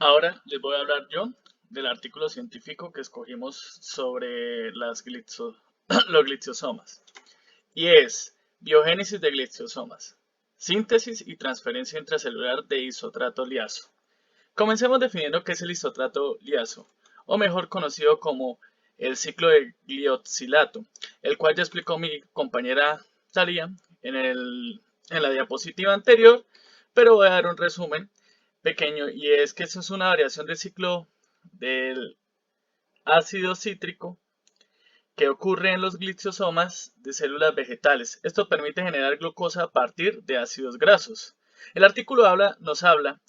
Ahora les voy a hablar yo del artículo científico que escogimos sobre los glitiosomas. Y es biogénesis de glitiosomas, síntesis y transferencia intracelular de isotrato liazo. Comencemos definiendo qué es el isotrato liazo, o mejor conocido como el ciclo de glioxilato, el cual ya explicó mi compañera Talía en la diapositiva anterior, pero voy a dar un resumen pequeño, y es que eso es una variación del ciclo del ácido cítrico que ocurre en los gliosomas de células vegetales. Esto permite generar glucosa a partir de ácidos grasos. El artículo nos habla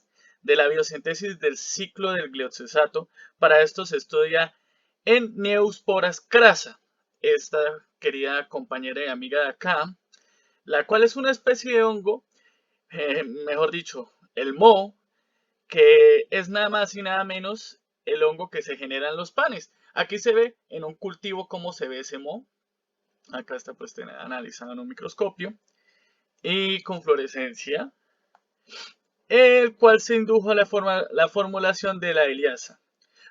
de la biosíntesis del ciclo del glioxesato. Para esto se estudia en Neosporas crasa, esta querida compañera y amiga de acá, la cual es una especie de hongo, mejor dicho, el moho, que es nada más y nada menos el hongo que se genera en los panes. Aquí se ve en un cultivo cómo se ve ese moho. Acá está pues analizado en un microscopio y con fluorescencia, el cual se indujo a la formulación de la eliasa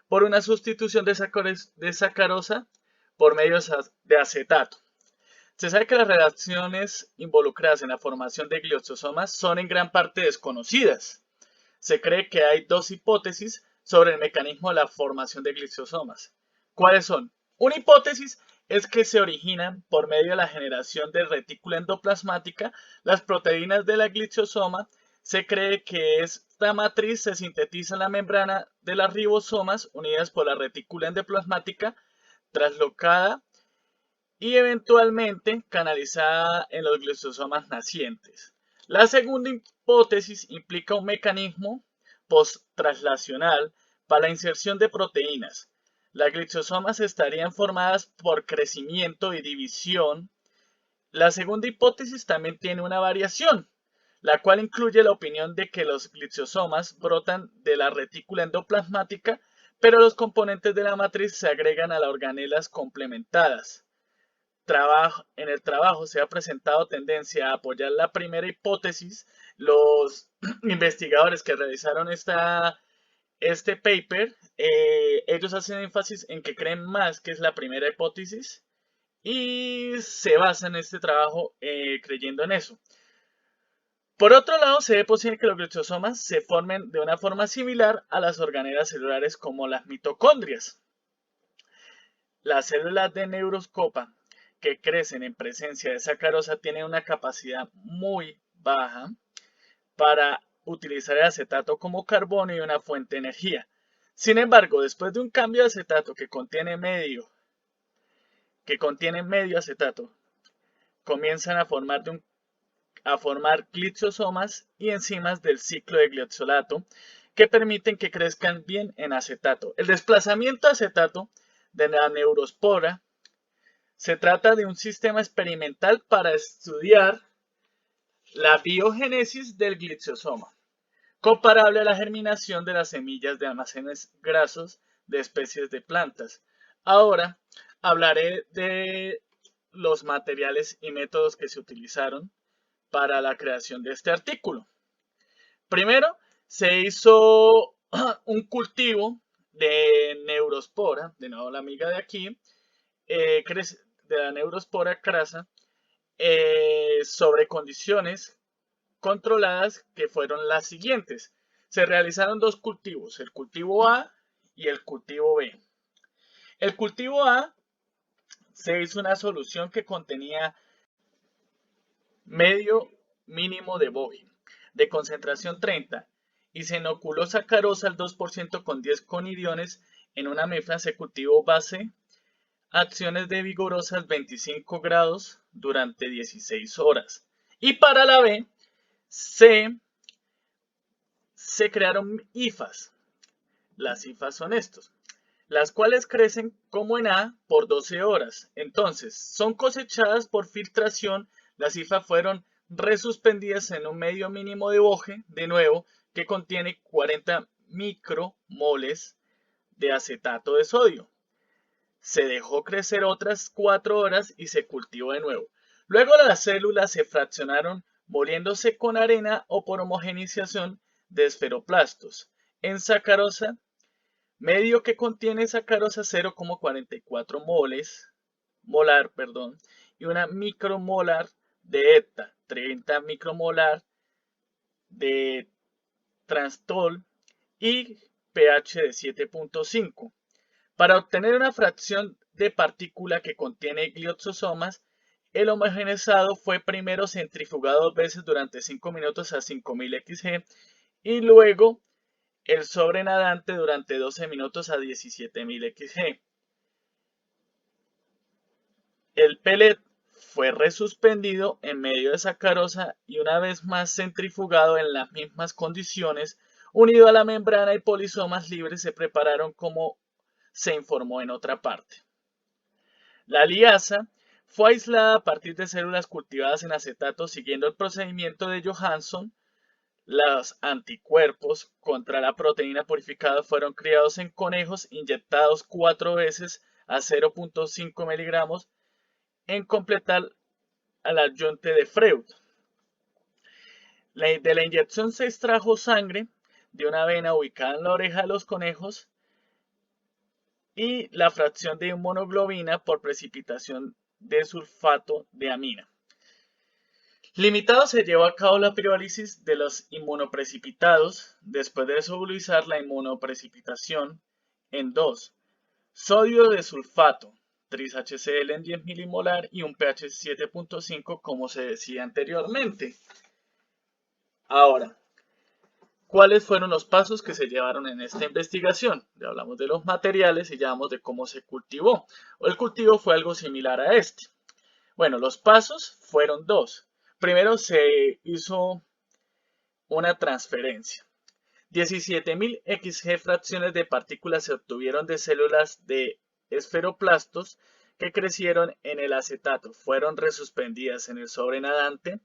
por una sustitución de sacarosa por medio de acetato. Se sabe que las reacciones involucradas en la formación de gliosomas son en gran parte desconocidas. Se cree que hay dos hipótesis sobre el mecanismo de la formación de gliosomas. ¿Cuáles son? Una hipótesis es que se originan por medio de la generación de retícula endoplasmática. Las proteínas de la gliosoma. Se cree que esta matriz se sintetiza en la membrana de las ribosomas unidas por la retícula endoplasmática traslocada y eventualmente canalizada en los gliosomas nacientes. La segunda hipótesis implica un mecanismo post-traslacional para la inserción de proteínas. Las gliosomas estarían formadas por crecimiento y división. La segunda hipótesis también tiene una variación, la cual incluye la opinión de que los gliosomas brotan de la retícula endoplasmática, pero los componentes de la matriz se agregan a las organelas complementadas. En el trabajo se ha presentado tendencia a apoyar la primera hipótesis. Los investigadores que realizaron este paper, ellos hacen énfasis en que creen más que es la primera hipótesis y se basan en este trabajo creyendo en eso. Por otro lado, se ve posible que los gliosomas se formen de una forma similar a las organelas celulares como las mitocondrias. Las células de neuroscopa que crecen en presencia de sacarosa tienen una capacidad muy baja para utilizar el acetato como carbono y una fuente de energía. Sin embargo, después de un cambio de acetato que contiene medio acetato, comienzan a formar gliosomas y enzimas del ciclo de glioxolato que permiten que crezcan bien en acetato. El desplazamiento de acetato de la neurospora se trata de un sistema experimental para estudiar la biogénesis del gliciosoma, comparable a la germinación de las semillas de almacenes grasos de especies de plantas. Ahora hablaré de los materiales y métodos que se utilizaron para la creación de este artículo. Primero, se hizo un cultivo de neurospora, de nuevo la amiga de aquí, de la neurospora crasa, sobre condiciones controladas que fueron las siguientes. Se realizaron dos cultivos, el cultivo A y el cultivo B. El cultivo A se hizo una solución que contenía medio mínimo de Bogie, de concentración 30, y se inoculó sacarosa al 2% con 10 conidiones en una mezcla de cultivo base, acciones de vigorosas 25 grados durante 16 horas. Y para la B se crearon hifas. Las hifas son estos, las cuales crecen como en A por 12 horas. Entonces, son cosechadas por filtración. Las hifas fueron resuspendidas en un medio mínimo de Bogie, de nuevo, que contiene 40 micromoles de acetato de sodio. Se dejó crecer otras 4 horas y se cultivó de nuevo. Luego las células se fraccionaron moliéndose con arena o por homogenización de esferoplastos. en sacarosa, medio que contiene sacarosa 0,44 molar, y una micromolar de ETA, 30 micromolar de trastol y pH de 7.5. Para obtener una fracción de partícula que contiene glioxosomas, el homogeneizado fue primero centrifugado 2 veces durante 5 minutos a 5000 XG y luego el sobrenadante durante 12 minutos a 17000 XG. El pellet fue resuspendido en medio de sacarosa y una vez más centrifugado en las mismas condiciones, unido a la membrana y polisomas libres se prepararon como se informó en otra parte. La liasa fue aislada a partir de células cultivadas en acetato siguiendo el procedimiento de Johansson. Los anticuerpos contra la proteína purificada fueron criados en conejos inyectados 4 veces a 0.5 miligramos en completar al adyunte de Freud. De la inyección se extrajo sangre de una vena ubicada en la oreja de los conejos y la fracción de inmunoglobina por precipitación de sulfato de amina. Limitado se llevó a cabo la pirólisis de los inmunoprecipitados después de solubilizar la inmunoprecipitación en 2. Sodio de sulfato, tris-HCl en 10 milimolar y un pH 7.5 como se decía anteriormente. Ahora, ¿cuáles fueron los pasos que se llevaron en esta investigación? Ya hablamos de los materiales y ya hablamos de cómo se cultivó. El cultivo fue algo similar a este. Bueno, los pasos fueron 2. Primero se hizo una transferencia. 17.000 XG fracciones de partículas se obtuvieron de células de esferoplastos que crecieron en el acetato. Fueron resuspendidas en el sobrenadante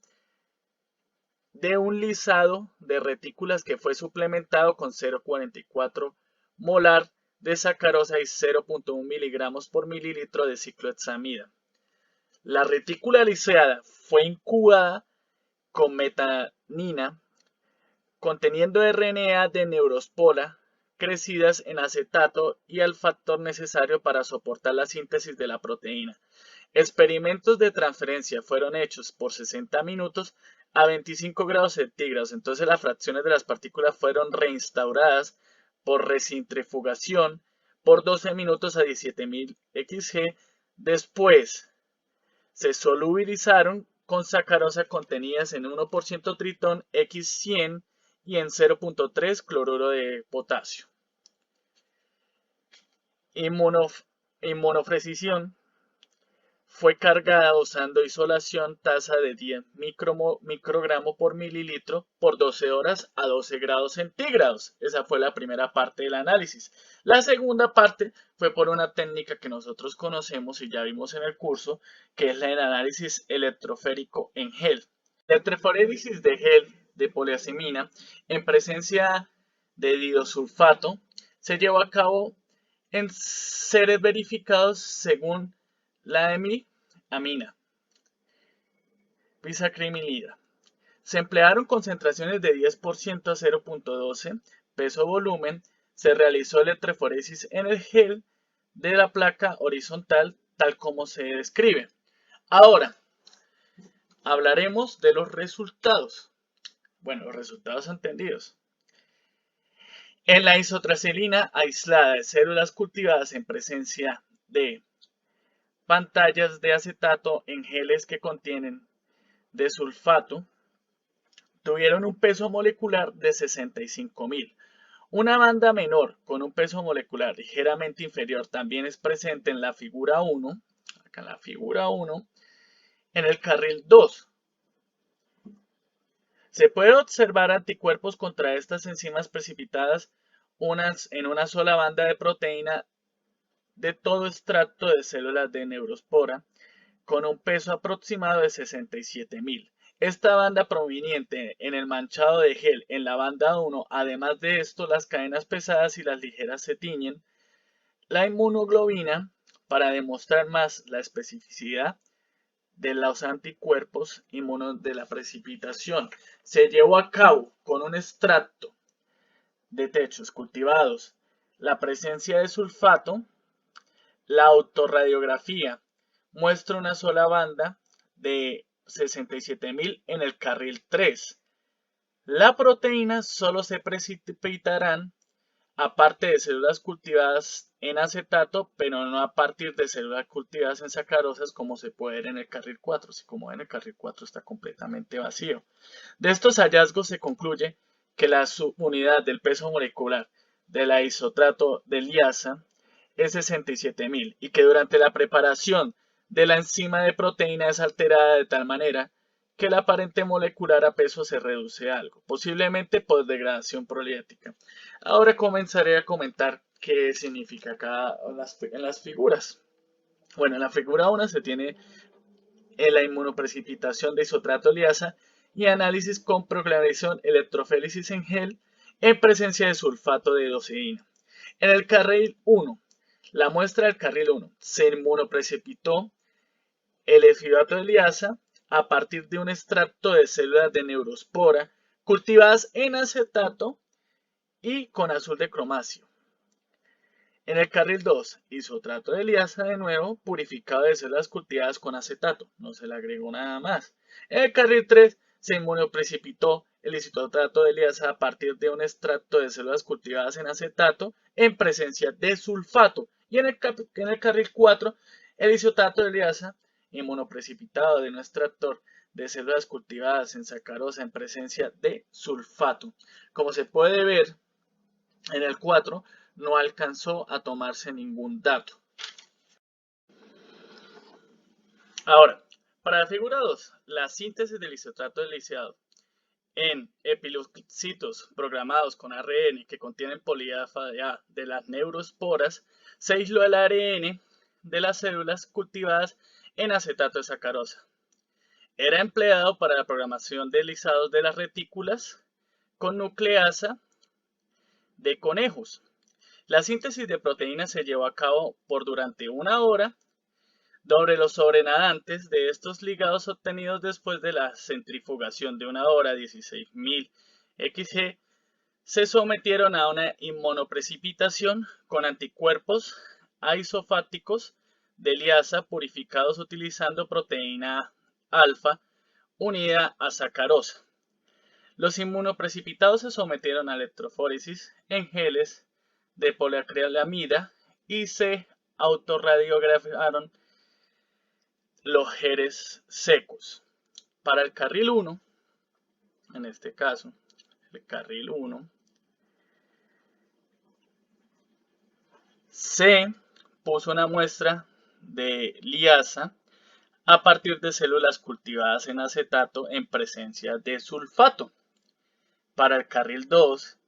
de un lisado de retículas que fue suplementado con 0,44 molar de sacarosa y 0,1 miligramos por mililitro de ciclohexamida. La retícula liseada fue incubada con metanina conteniendo RNA de neurospora crecidas en acetato y el factor necesario para soportar la síntesis de la proteína. Experimentos de transferencia fueron hechos por 60 minutos a 25 grados centígrados. Entonces las fracciones de las partículas fueron reinstauradas por recentrifugación por 12 minutos a 17.000 XG. Después se solubilizaron con sacarosa contenidas en 1% tritón X100 y en 0.3 cloruro de potasio. Inmunofrecisión fue cargada usando isolación tasa de 10 microgramos por mililitro por 12 horas a 12 grados centígrados. Esa fue la primera parte del análisis. La segunda parte fue por una técnica que nosotros conocemos y ya vimos en el curso, que es el análisis electroférico en gel. La electroforésis de gel de poliacimina en presencia de diosulfato se llevó a cabo en seres verificados según la amina bisacrilida. Se emplearon concentraciones de 10% a 0.12 peso-volumen. Se realizó electroforesis en el gel de la placa horizontal tal como se describe. Ahora, hablaremos de los resultados. Bueno, los resultados entendidos. En la isotracilina aislada de células cultivadas en presencia de pantallas de acetato en geles que contienen de sulfato, tuvieron un peso molecular de 65.000. Una banda menor con un peso molecular ligeramente inferior también es presente en la figura 1, acá en la figura 1, en el carril 2. Se puede observar anticuerpos contra estas enzimas precipitadas en una sola banda de proteína de todo extracto de células de neurospora con un peso aproximado de 67.000. Esta banda proveniente en el manchado de gel en la banda 1, además de esto, las cadenas pesadas y las ligeras se tiñen. La inmunoglobina, para demostrar más la especificidad de los anticuerpos inmunos de la precipitación, se llevó a cabo con un extracto de techos cultivados, la presencia de sulfato, la autorradiografía muestra una sola banda de 67.000 en el carril 3. La proteína solo se precipitarán aparte de células cultivadas en acetato, pero no a partir de células cultivadas en sacarosas como se puede ver en el carril 4. Si como ven, el carril 4 está completamente vacío. De estos hallazgos se concluye que la subunidad del peso molecular de la isotrato de liasa es 67.000 y que durante la preparación de la enzima de proteína es alterada de tal manera que la aparente molecular a peso se reduce a algo, posiblemente por degradación proliética. Ahora comenzaré a comentar qué significa acá en las figuras. Bueno, en la figura 1 se tiene la inmunoprecipitación de isotrato liasa y análisis con proclamación electrofélisis en gel en presencia de sulfato de doceína. En el carril 1, la muestra del carril 1 se inmunoprecipitó el efidato de liasa a partir de un extracto de células de neurospora cultivadas en acetato y con azul de cromacio. En el carril 2, isotrato de liasa de nuevo, purificado de células cultivadas con acetato, no se le agregó nada más. En el carril 3, se inmunoprecipitó el isotrato de liasa a partir de un extracto de células cultivadas en acetato en presencia de sulfato. Y en el carril 4, el isotrato de liasa inmunoprecipitado de un extractor de células cultivadas en sacarosa en presencia de sulfato. Como se puede ver, en el 4 no alcanzó a tomarse ningún dato. Ahora, para la figura 2, la síntesis del isotrato de lisiado en epilocitos programados con ARN que contienen polialfa A de las neurosporas se aisló el ARN de las células cultivadas en acetato de sacarosa. Era empleado para la programación de lisados de las retículas con nucleasa de conejos. La síntesis de proteínas se llevó a cabo por durante una hora sobre los sobrenadantes de estos ligados obtenidos después de la centrifugación de una hora, 16.000 XG, se sometieron a una inmunoprecipitación con anticuerpos aisofáticos de liasa purificados utilizando proteína alfa unida a sacarosa. Los inmunoprecipitados se sometieron a electroforesis en geles de poliacrilamida y se autorradiografiaron los geles secos. Para el carril 1, en este caso, el carril 1, se puso una muestra de liasa a partir de células cultivadas en acetato en presencia de sulfato. Para el carril 2,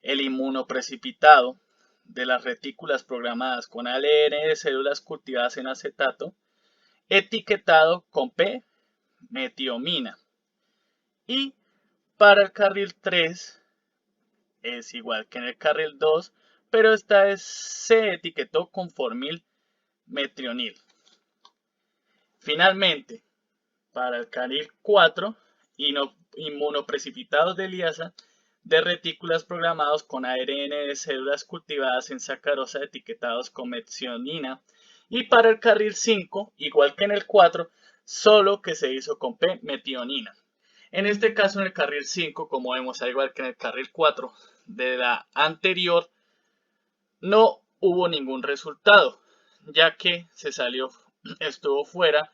el inmunoprecipitado de las retículas programadas con ARN de células cultivadas en acetato, etiquetado con P-metiomina. Y para el carril 3 es igual que en el carril 2, pero esta vez se etiquetó con formil-metrionil. Finalmente, para el carril 4, inmunoprecipitados de liasa de retículas programados con ARN de células cultivadas en sacarosa etiquetados con metionina. Y para el carril 5, igual que en el 4, solo que se hizo con P-metionina. En este caso, en el carril 5, como vemos, al igual que en el carril 4 de la anterior, no hubo ningún resultado, ya que estuvo fuera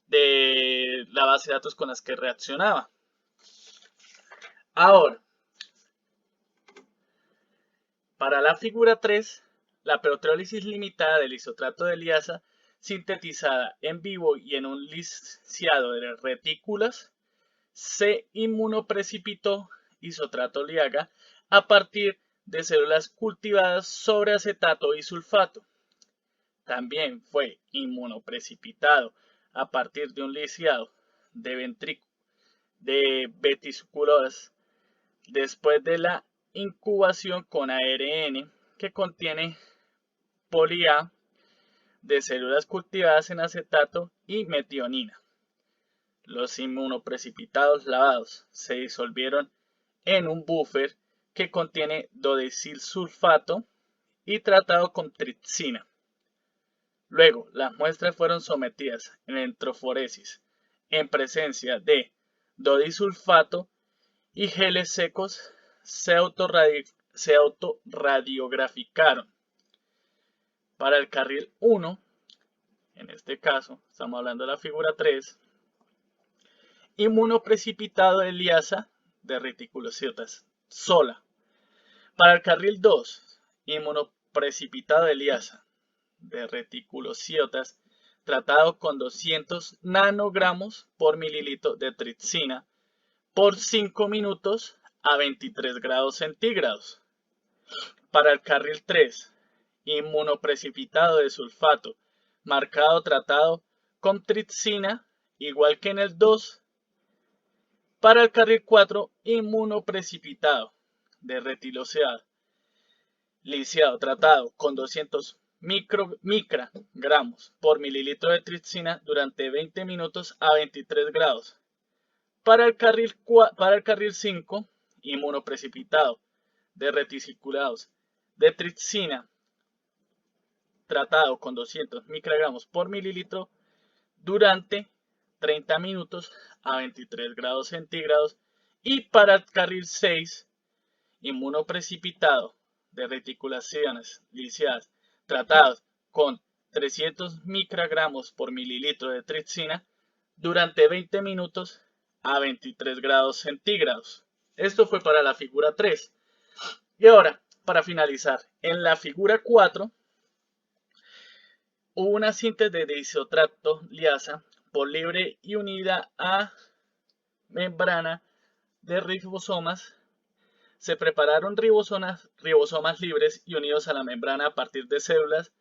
de la base de datos con las que reaccionaba. Ahora, para la figura 3, la proteólisis limitada del isotrato de liasa sintetizada en vivo y en un lisiado de retículas se inmunoprecipitó isotrato liaga a partir de células cultivadas sobre acetato y sulfato. También fue inmunoprecipitado a partir de un lisiado de vesículas después de la incubación con ARN que contiene poli-A de células cultivadas en acetato y metionina. Los inmunoprecipitados lavados se disolvieron en un buffer que contiene dodecilsulfato y tratado con tripsina. Luego, las muestras fueron sometidas en electroforesis en presencia de dodisulfato y geles secos se autorradiograficaron. Para el carril 1, en este caso, estamos hablando de la figura 3, inmunoprecipitado de liasa de reticulocitonas sola. Para el carril 2, inmunoprecipitado de liasa de reticulocitonas tratado con 200 nanogramos por mililitro de tripsina por 5 minutos a 23 grados centígrados. Para el carril 3, inmunoprecipitado de sulfato marcado tratado con tripsina igual que en el 2. Para el carril 4, inmunoprecipitado de retiloseado lisiado tratado con 200 microgramos por mililitro de tripsina durante 20 minutos a 23 grados. Para el carril 5, inmunoprecipitado de reticulados de tripsina tratado con 200 microgramos por mililitro durante 30 minutos a 23 grados centígrados. Y para el carril 6, inmunoprecipitado de reticulaciones lisiadas tratados con 300 microgramos por mililitro de tripsina durante 20 minutos a 23 grados centígrados. Esto fue para la figura 3. Y ahora, para finalizar, en la figura 4 hubo una síntesis de diisotrato liasa por libre y unida a membrana de ribosomas. Se prepararon ribosomas libres y unidos a la membrana a partir de células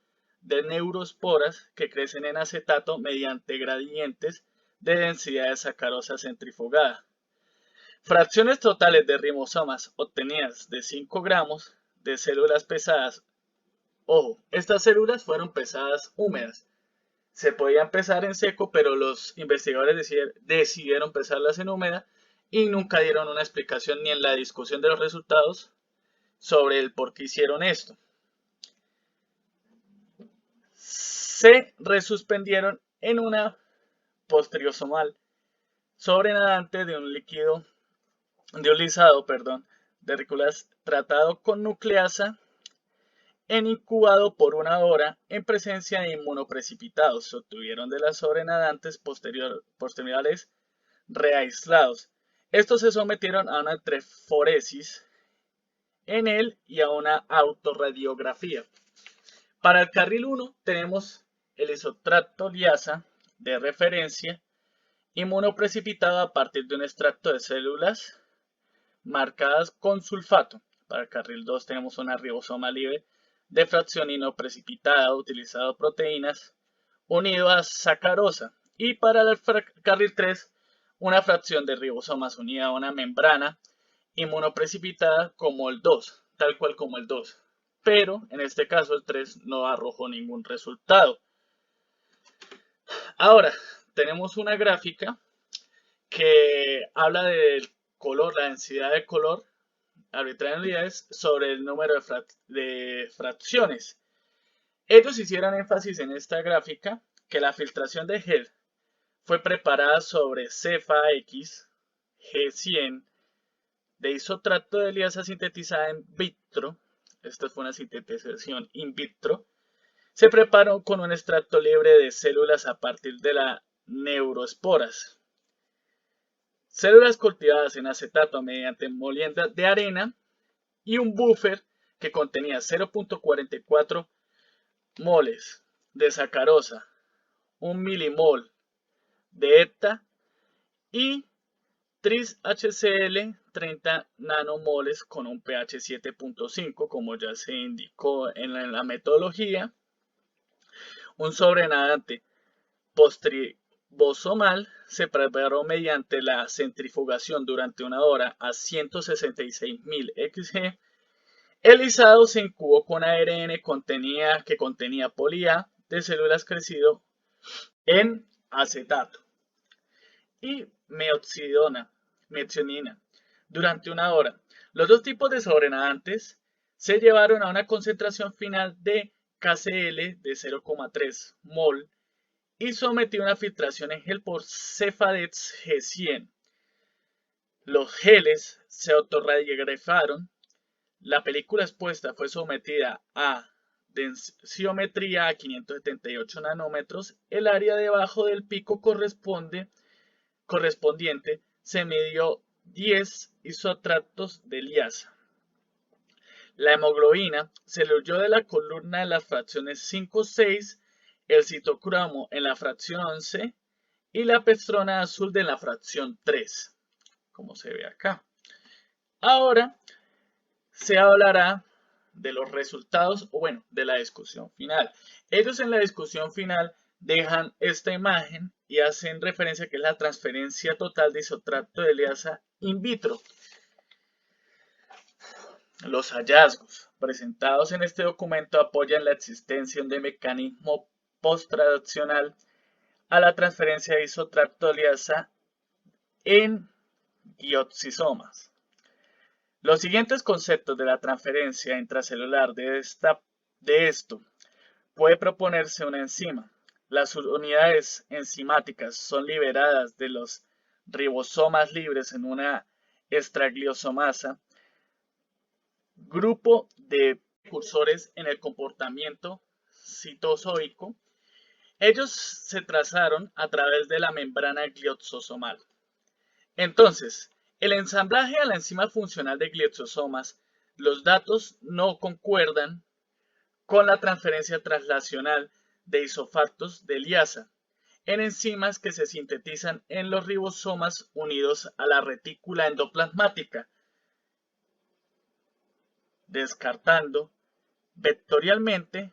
de neuroesporas que crecen en acetato mediante gradientes de densidad de sacarosa centrifugada. Fracciones totales de ribosomas obtenidas de 5 gramos de células pesadas. Ojo, estas células fueron pesadas húmedas. Se podían pesar en seco, pero los investigadores decidieron pesarlas en húmeda y nunca dieron una explicación ni en la discusión de los resultados sobre el por qué hicieron esto. Se resuspendieron en una posteriosomal sobrenadante de un líquido, de un lisado, de rículas tratado con nucleasa en incubado por 1 hora en presencia de inmunoprecipitados. Se obtuvieron de las sobrenadantes posteriores reaislados. Estos se sometieron a una electroforesis en él y a una autorradiografía. Para el carril 1 tenemos el isotrato liasa de referencia inmunoprecipitado a partir de un extracto de células marcadas con sulfato. Para el carril 2 tenemos una ribosoma libre de fracción inoprecipitada utilizando proteínas unido a sacarosa. Y para el carril 3 una fracción de ribosomas unida a una membrana inmunoprecipitada como el 2, tal cual como el 2. Pero en este caso el 3 no arrojó ningún resultado. Ahora tenemos una gráfica que habla del color, la densidad de color arbitraria en unidades sobre el número de fracciones. Ellos hicieron énfasis en esta gráfica que la filtración de gel fue preparada sobre cefa X G100 de isotrato de liasa sintetizada in vitro. Esta fue una sintetización in vitro. Se preparó con un extracto libre de células a partir de las neuroesporas. Células cultivadas en acetato mediante molienda de arena y un buffer que contenía 0.44 moles de sacarosa, 1 milimol de hepta y tris-HCl 30 nanomoles con un pH 7.5, como ya se indicó en la metodología. Un sobrenadante postribosomal se preparó mediante la centrifugación durante 1 hora a 166.000 xg. El lisado se incubó con ARN que contenía poli-A de células crecido en acetato y metionina durante 1 hora. Los dos tipos de sobrenadantes se llevaron a una concentración final de KCl de 0,3 mol y sometió a una filtración en gel por Cefadets G100. Los geles se autorradiografaron. La película expuesta fue sometida a densiometría a 578 nanómetros. El área debajo del pico correspondiente se midió 10 isotratos de liasa. La hemoglobina se le huyó de la columna de las fracciones 5, 6, el citocromo en la fracción 11 y la pestrona azul de la fracción 3, como se ve acá. Ahora se hablará de los resultados, o bueno, de la discusión final. Ellos en la discusión final dejan esta imagen y hacen referencia a que es la transferencia total de isotrato de liasa in vitro. Los hallazgos presentados en este documento apoyan la existencia de un mecanismo post-traduccional a la transferencia de isotrato de liasa en glioxisomas. Los siguientes conceptos de la transferencia intracelular de esto puede proponerse una enzima. Las unidades enzimáticas son liberadas de los ribosomas libres en una extragliosomasa, grupo de precursores en el comportamiento citosóico. Ellos se trazaron a través de la membrana gliososomal. Entonces, el ensamblaje a la enzima funcional de gliososomas, los datos no concuerdan con la transferencia translacional de isofactos de liasa en enzimas que se sintetizan en los ribosomas unidos a la retícula endoplasmática, descartando vectorialmente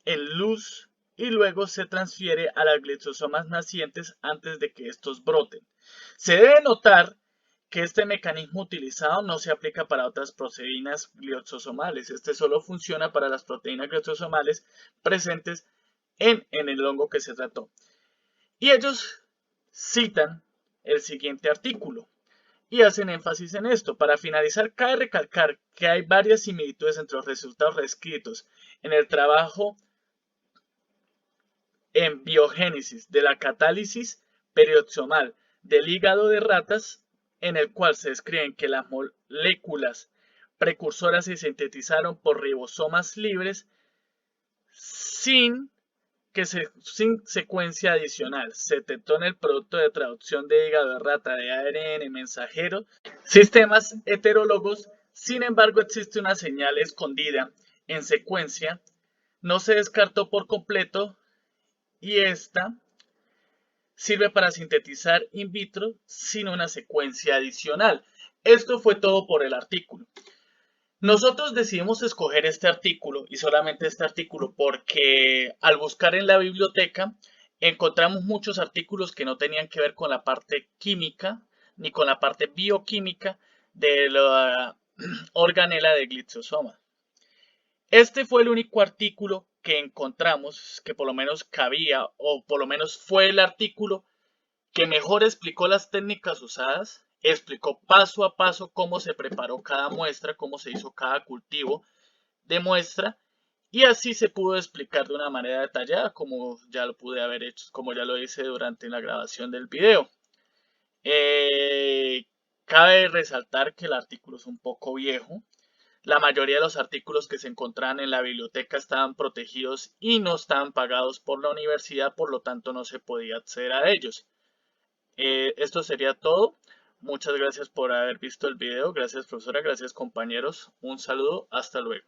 en luz y luego se transfiere a las glicosomas nacientes antes de que estos broten. Se debe notar que este mecanismo utilizado no se aplica para otras proteínas gliosomales. Este solo funciona para las proteínas gliosomales presentes en el hongo que se trató. Y ellos citan el siguiente artículo y hacen énfasis en esto. Para finalizar, cabe recalcar que hay varias similitudes entre los resultados reescritos en el trabajo en biogénesis de la catálisis periosomal del hígado de ratas, en el cual se describen que las moléculas precursoras se sintetizaron por ribosomas libres sin secuencia adicional. Se detectó en el producto de traducción de hígado de rata de ARN mensajero sistemas heterólogos. Sin embargo, existe una señal escondida en secuencia. No se descartó por completo y esta sirve para sintetizar in vitro sin una secuencia adicional. Esto fue todo por el artículo. Nosotros decidimos escoger este artículo y solamente este artículo porque al buscar en la biblioteca encontramos muchos artículos que no tenían que ver con la parte química ni con la parte bioquímica de la organela de glitosoma. Este fue el único artículo que encontramos que por lo menos cabía, o por lo menos fue el artículo que mejor explicó las técnicas usadas, explicó paso a paso cómo se preparó cada muestra, cómo se hizo cada cultivo de muestra, y así se pudo explicar de una manera detallada como ya lo pude haber hecho, como ya lo hice durante la grabación del video. Cabe resaltar que el artículo es un poco viejo. La mayoría de los artículos que se encontraban en la biblioteca estaban protegidos y no estaban pagados por la universidad, por lo tanto no se podía acceder a ellos. Esto sería todo. Muchas gracias por haber visto el video. Gracias, profesora. Gracias, compañeros. Un saludo. Hasta luego.